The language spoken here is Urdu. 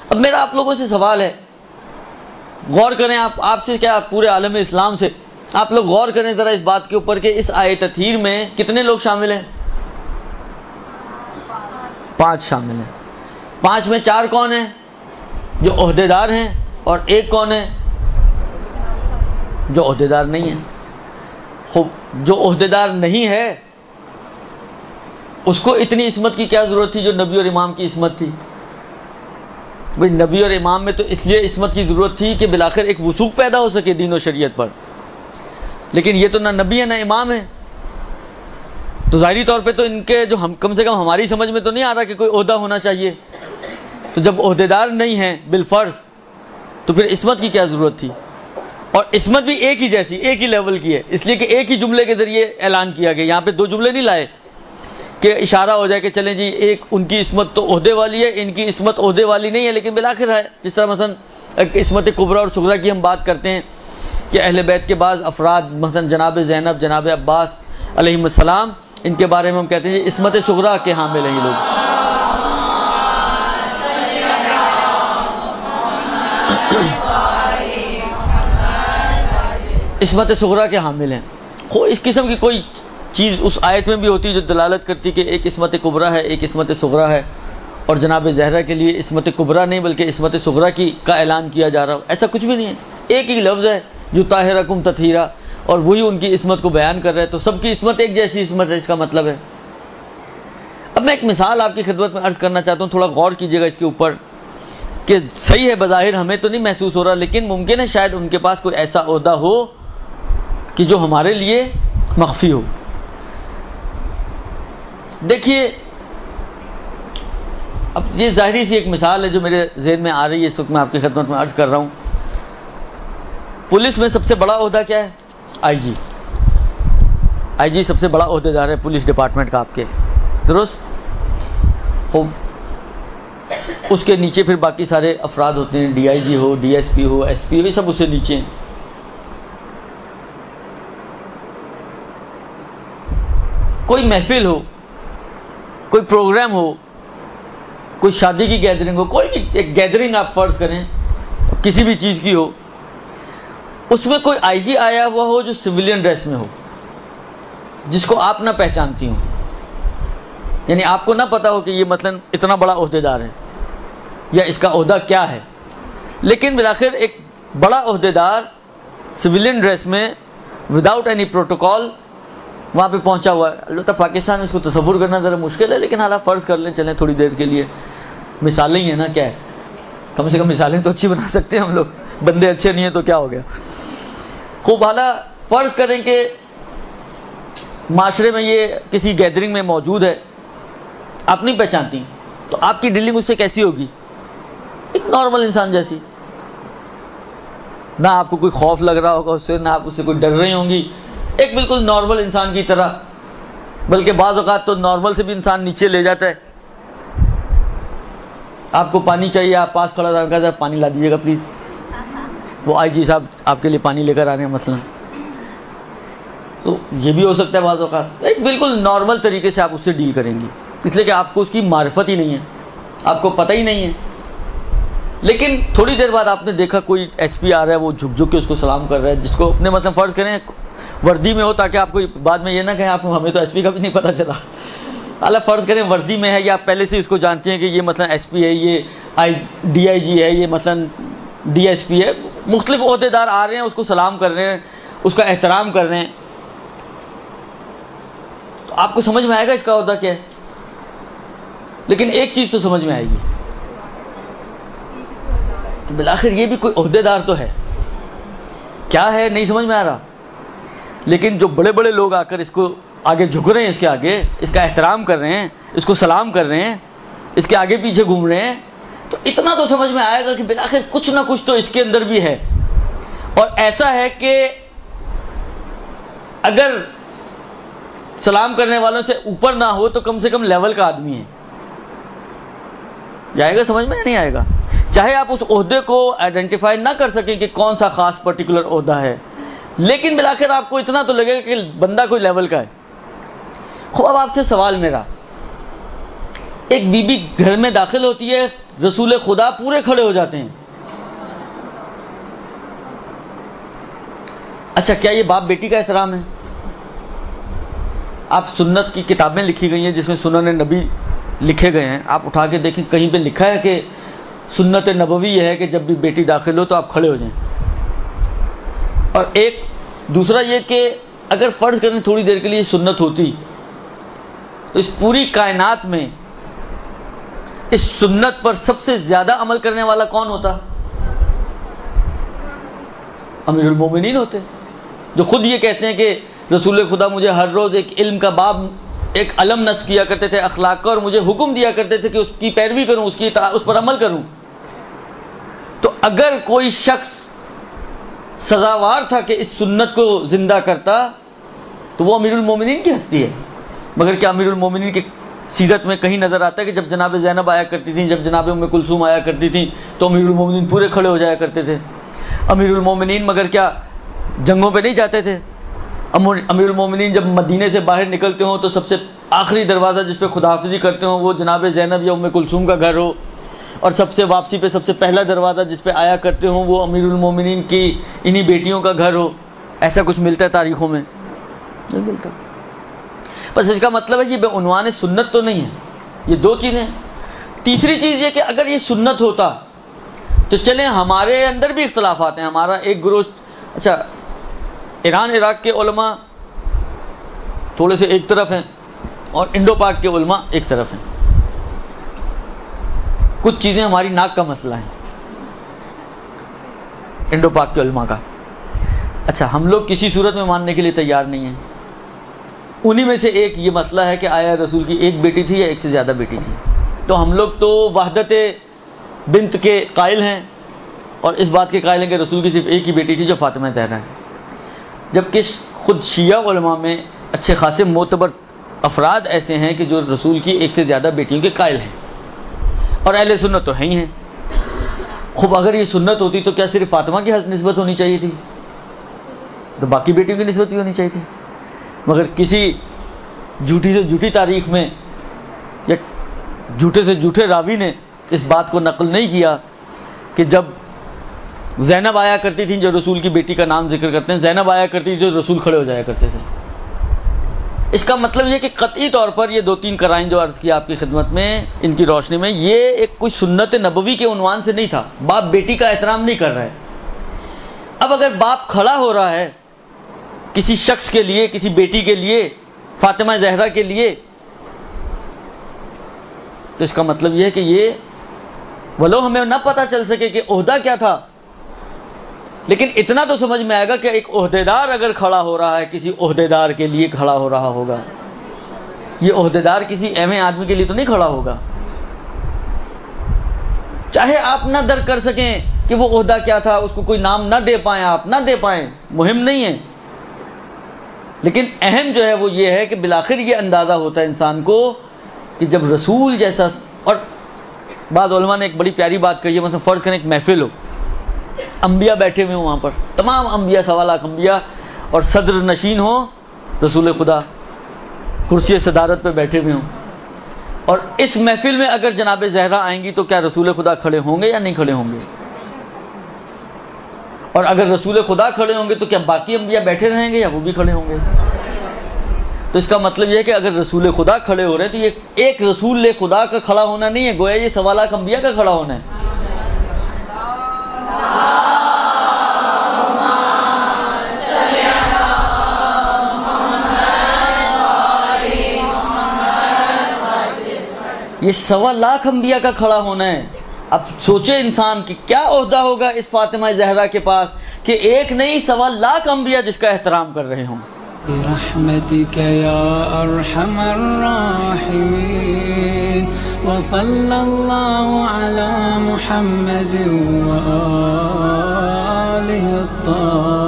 اب میرا آپ لوگوں سے سوال ہے، غور کریں، آپ سے کیا پورے عالم اسلام سے آپ لوگ غور کریں ذرا اس بات کے اوپر کہ اس آیت تطہیر میں کتنے لوگ شامل ہیں؟ 5 شامل ہیں۔ 5 میں 4 کون ہیں؟ جو عہدے دار ہیں، اور 1 کون ہے؟ جو عہدے دار نہیں ہے۔ خوب، جو عہدے دار نہیں ہے اس کو اتنی عصمت کی کیا ضرورت تھی جو نبی اور امام کی عصمت تھی؟ بھئی نبی اور امام میں تو اس لیے عصمت کی ضرورت تھی کہ بالآخر ایک وثوق پیدا ہو سکے دین و شریعت پر، لیکن یہ تو نہ نبی ہے نہ امام ہے، تو ظاہری طور پہ تو ان کے جو ہم کم سے کم ہماری سمجھ میں تو نہیں آ رہا کہ کوئی عہدہ ہونا چاہیے۔ تو جب عہدے دار نہیں ہیں بالفرض تو پھر عصمت کی کیا ضرورت تھی؟ اور عصمت بھی ایک ہی جیسی، ایک ہی لیول کی ہے، اس لیے کہ ایک ہی جملے کے ذریعے اعلان کیا گیا۔ یہاں پہ 2 جملے نہیں لائے کہ اشارہ ہو جائے کہ چلیں جی ایک ان کی عصمت تو عہدے والی ہے، ان کی عصمت عہدے والی نہیں ہے، لیکن بالآخر ہے۔ جس طرح مثلا عصمت کبریٰ اور صغریٰ کی ہم بات کرتے ہیں کہ اہل بیت کے بعض افراد مثلا جناب زینب، جناب عباس علیہم السلام، ان کے بارے میں ہم کہتے ہیں عصمت صغریٰ کے حامل ہیں یہ لوگ۔ عصمت صغریٰ کے حامل ہیں۔ اس قسم کی کوئی چیز اس آیت میں بھی ہوتی جو دلالت کرتی کہ ایک عصمت کبریٰ ہے، ایک عصمت صغریٰ ہے، اور جناب زہرا کے لیے عصمت کبریٰ نہیں بلکہ عصمت صغریٰ کا اعلان کیا جا رہا ہو، ایسا کچھ بھی نہیں ہے۔ ایک ہی لفظ ہے جو طاہرکم تطہیرا، اور وہی ان کی عصمت کو بیان کر رہا ہے، تو سب کی عصمت ایک جیسی عصمت ہے، اس کا مطلب ہے۔ اب میں ایک مثال آپ کی خدمت میں عرض کرنا چاہتا ہوں، تھوڑا غور کیجئے گا اس کے اوپر کہ صحیح ہے، بظاہر ہمیں تو نہیں محسوس ہو رہا، لیکن ممکن ہے شاید ان کے پاس کوئی ایسا عہدہ ہو کہ جو ہمارے لیے مخفی ہو۔ دیکھیے، اب یہ ظاہری سی ایک مثال ہے جو میرے ذہن میں آ رہی ہے اس وقت، میں آپ کی خدمت میں عرض کر رہا ہوں۔ پولیس میں سب سے بڑا عہدہ کیا ہے؟ آئی جی۔ آئی جی سب سے بڑا عہدے دار ہے پولیس ڈپارٹمنٹ کا آپ کے، درست؟ اس کے نیچے پھر باقی سارے افراد ہوتے ہیں، ڈی آئی جی ہو، ڈی ایس پی ہو، ایس پی ہو، یہ سب اس سے نیچے ہیں۔ کوئی محفل ہو، کوئی پروگرام ہو، کوئی شادی کی گیدرنگ ہو، کوئی بھی ایک گیدرنگ آپ فرض کریں کسی بھی چیز کی ہو، اس میں کوئی آئی جی آیا ہوا ہو جو سویلین ڈریس میں ہو، جس کو آپ نہ پہچانتی ہوں، یعنی آپ کو نہ پتا ہو کہ یہ مثلا اتنا بڑا عہدے دار ہے یا اس کا عہدہ کیا ہے، لیکن بالآخر ایک بڑا عہدے دار سویلین ڈریس میں وداؤٹ اینی پروٹوکول وہاں پہ پہنچا ہوا ہے۔ البتہ پاکستان میں اس کو تصور کرنا ذرا مشکل ہے، لیکن حالات فرض کر لیں، چلیں تھوڑی دیر کے لیے، مثالیں ہی ہیں نا، کیا ہے، کم سے کم مثالیں تو اچھی بنا سکتے ہیں ہم لوگ، بندے اچھے نہیں ہیں تو کیا ہو گیا۔ خوب، حالا فرض کریں کہ معاشرے میں یہ کسی گیدرنگ میں موجود ہے، آپ نہیں پہچانتی، تو آپ کی ڈیلنگ اس سے کیسی ہوگی؟ ایک نارمل انسان جیسی، نہ آپ کو کوئی خوف لگ رہا ہوگا اس سے، نہ آپ اس سے کوئی ڈر رہی ہوں گی، ایک بالکل نارمل انسان کی طرح، بلکہ بعض اوقات تو نارمل سے بھی انسان نیچے لے جاتا ہے۔ آپ کو پانی چاہیے، آپ پاس کھڑا تھا، کہا پانی لا دیجیے گا پلیز، وہ آئی جی صاحب آپ کے لیے پانی لے کر آ رہے ہیں مثلا، تو یہ بھی ہو سکتا ہے بعض اوقات، ایک بالکل نارمل طریقے سے آپ اس سے ڈیل کریں گی، اس لیے کہ آپ کو اس کی معرفت ہی نہیں ہے، آپ کو پتہ ہی نہیں ہے۔ لیکن تھوڑی دیر بعد آپ نے دیکھا کوئی ایس پی آ رہا ہے، وہ جھک جھک کے اس کو سلام کر رہا ہے، جس کو اپنے مثلا فرض کریں وردی میں ہو، تاکہ آپ کو بعد میں یہ نہ کہیں آپ کو ہمیں تو ایس پی کا بھی نہیں پتہ چلا، حالانکہ فرض کریں وردی میں ہے، یا آپ پہلے سے اس کو جانتے ہیں کہ یہ مثلا ایس پی ہے، یہ ڈی آئی جی ہے، یہ مثلا ڈی ایس پی ہے، مختلف عہدے دار آ رہے ہیں، اس کو سلام کر رہے ہیں، اس کا احترام کر رہے ہیں، تو آپ کو سمجھ میں آئے گا اس کا عہدہ کیا ہے۔ لیکن ایک چیز تو سمجھ میں آئے گی کہ بالآخر یہ بھی کوئی عہدے دار تو ہے، کیا ہے نہیں سمجھ میں آ رہا، لیکن جو بڑے بڑے لوگ آ کر اس کو آگے جھک رہے ہیں، اس کے آگے اس کا احترام کر رہے ہیں، اس کو سلام کر رہے ہیں، اس کے آگے پیچھے گھوم رہے ہیں، تو اتنا تو سمجھ میں آئے گا کہ بالآخر کچھ نہ کچھ تو اس کے اندر بھی ہے، اور ایسا ہے کہ اگر سلام کرنے والوں سے اوپر نہ ہو تو کم سے کم لیول کا آدمی ہے۔ جائے گا سمجھ میں یا نہیں آئے گا؟ چاہے آپ اس عہدے کو آئیڈینٹیفائی نہ کر سکیں کہ کون سا خاص پرٹیکولر عہدہ ہے، لیکن بالآخر آپ کو اتنا تو لگے گا کہ بندہ کوئی لیول کا ہے۔ خوب، اب آپ سے سوال میرا، ایک بی بی گھر میں داخل ہوتی ہے، رسول خدا پورے کھڑے ہو جاتے ہیں. اچھا کیا یہ باپ بیٹی کا احترام ہے؟ آپ سنت کی کتابیں لکھی گئی ہیں جس میں سنن نبی لکھے گئے ہیں، آپ اٹھا کے دیکھیں کہیں پہ لکھا ہے کہ سنت نبوی یہ ہے کہ جب بھی بیٹی داخل ہو تو آپ کھڑے ہو جائیں. اور ایک دوسرا یہ کہ اگر فرض کریں تھوڑی دیر کے لیے سنت ہوتی تو اس پوری کائنات میں اس سنت پر سب سے زیادہ عمل کرنے والا کون ہوتا؟ امیر المومنین ہوتے، جو خود یہ کہتے ہیں کہ رسول خدا مجھے ہر روز ایک علم کا باب، ایک علم نصب کیا کرتے تھے اخلاق کا، اور مجھے حکم دیا کرتے تھے کہ اس کی پیروی کروں، اس پر عمل کروں. تو اگر کوئی شخص سزاوار تھا کہ اس سنت کو زندہ کرتا تو وہ امیر المومنین کی ہستی ہے. مگر کیا امیر المومنین کی سیرت میں کہیں نظر آتا ہے کہ جب جناب زینب آیا کرتی تھیں، جب جناب ام کلثوم آیا کرتی تھیں تو امیر المومنین پورے کھڑے ہو جایا کرتے تھے؟ امیر المومنین مگر کیا جنگوں پہ نہیں جاتے تھے؟ امیر المومنین جب مدینے سے باہر نکلتے ہوں تو سب سے آخری دروازہ جس پہ خداحافظی کرتے ہوں وہ جناب زینب یا ام کلثوم کا گھر ہو، اور سب سے واپسی پہ سب سے پہلا دروازہ جس پہ آیا کرتے ہوں وہ امیر المومنین کی انہی بیٹیوں کا گھر ہو. ایسا کچھ ملتا ہے تاریخوں میں؟ نہیں ملتا. بس اس کا مطلب ہے یہ بے عنوان سنت تو نہیں ہے. یہ دو چیزیں. تیسری چیز یہ کہ اگر یہ سنت ہوتا تو چلیں ہمارے اندر بھی اختلافات ہیں. ہمارا ایک گروہ، اچھا ایران عراق کے علماء تھوڑے سے ایک طرف ہیں اور انڈو پاک کے علماء ایک طرف ہیں. کچھ چیزیں ہماری ناک کا مسئلہ ہے انڈو پاک کے علماء کا. اچھا ہم لوگ کسی صورت میں ماننے کے لیے تیار نہیں ہیں. انہی میں سے ایک یہ مسئلہ ہے کہ آیا رسول کی ایک بیٹی تھی یا ایک سے زیادہ بیٹی تھی. تو ہم لوگ تو وحدت بنت کے قائل ہیں اور اس بات کے قائل ہیں کہ رسول کی صرف ایک ہی بیٹی تھی جو فاطمہ زہرا ہے. جبکہ خود شیعہ علماء میں اچھے خاصے معتبر افراد ایسے ہیں کہ جو رسول کی ایک سے زیادہ بیٹیوں کے قائل ہیں، اور اہل سنت تو ہیں ہی ہیں. خوب اگر یہ سنت ہوتی تو کیا صرف فاطمہ کی نسبت ہونی چاہیے تھی؟ تو باقی بیٹیوں کی نسبت بھی ہونی چاہیے تھی. مگر کسی جھوٹی سے جھوٹی تاریخ میں یا جھوٹے سے جھوٹے راوی نے اس بات کو نقل نہیں کیا کہ جب زینب آیا کرتی تھیں جو رسول کی بیٹی کا نام ذکر کرتے ہیں، زینب آیا کرتی تھی جو رسول کھڑے ہو جایا کرتے تھے. اس کا مطلب یہ کہ قطعی طور پر یہ دو تین قرائن جو عرض کیا آپ کی خدمت میں، ان کی روشنی میں یہ ایک کوئی سنت نبوی کے عنوان سے نہیں تھا. باپ بیٹی کا احترام نہیں کر رہا ہے. اب اگر باپ کھڑا ہو رہا ہے کسی شخص کے لیے، کسی بیٹی کے لیے، فاطمہ زہرا کے لیے، تو اس کا مطلب یہ ہے کہ یہ ولو ہمیں نہ پتہ چل سکے کہ عہدہ کیا تھا، لیکن اتنا تو سمجھ میں آئے گا کہ ایک عہدیدار اگر کھڑا ہو رہا ہے کسی عہدیدار کے لیے کھڑا ہو رہا ہوگا. یہ عہدیدار کسی اہم آدمی کے لیے تو نہیں کھڑا ہوگا. چاہے آپ نہ درک کر سکیں کہ وہ عہدہ کیا تھا، اس کو کوئی نام نہ دے پائیں، آپ نہ دے پائیں، مہم نہیں ہے. لیکن اہم جو ہے وہ یہ ہے کہ بالآخر یہ اندازہ ہوتا ہے انسان کو کہ جب رسول جیسا، اور بعض علماء نے ایک بڑی پیاری بات کہی ہے، مثلا فرض کریں ایک محفل ہو، انبیاء بیٹھے ہوئے ہوں وہاں پر، تمام انبیاء، 1.25 لاکھ انبیاء، اور صدر نشین ہو رسول خدا کرسی صدارت پہ بیٹھے ہوئے ہوں، اور اس محفل میں اگر جناب زہرا آئیں گی تو کیا رسول خدا کھڑے ہوں گے یا نہیں کھڑے ہوں گے؟ اور اگر رسول خدا کھڑے ہوں گے تو کیا باقی انبیاء بیٹھے رہیں گے یا وہ بھی کھڑے ہوں گے؟ تو اس کا مطلب یہ ہے کہ اگر رسول خدا کھڑے ہو رہے ہیں تو یہ ایک رسول خدا کا کھڑا ہونا نہیں ہے، گویا یہ 1.25 لاکھ انبیاء کا کھڑا ہونا ہے. یہ 1.25 لاکھ انبیاء کا کھڑا ہونا ہے. اب سوچے انسان کہ کیا عہدہ ہوگا اس فاطمہ زہرا کے پاس کہ ایک نہیں 1.25 لاکھ انبیاء جس کا احترام کر رہے ہوں. برحمتك يا أرحم الراحمين وصلى الله على محمد وآله الطاهرين.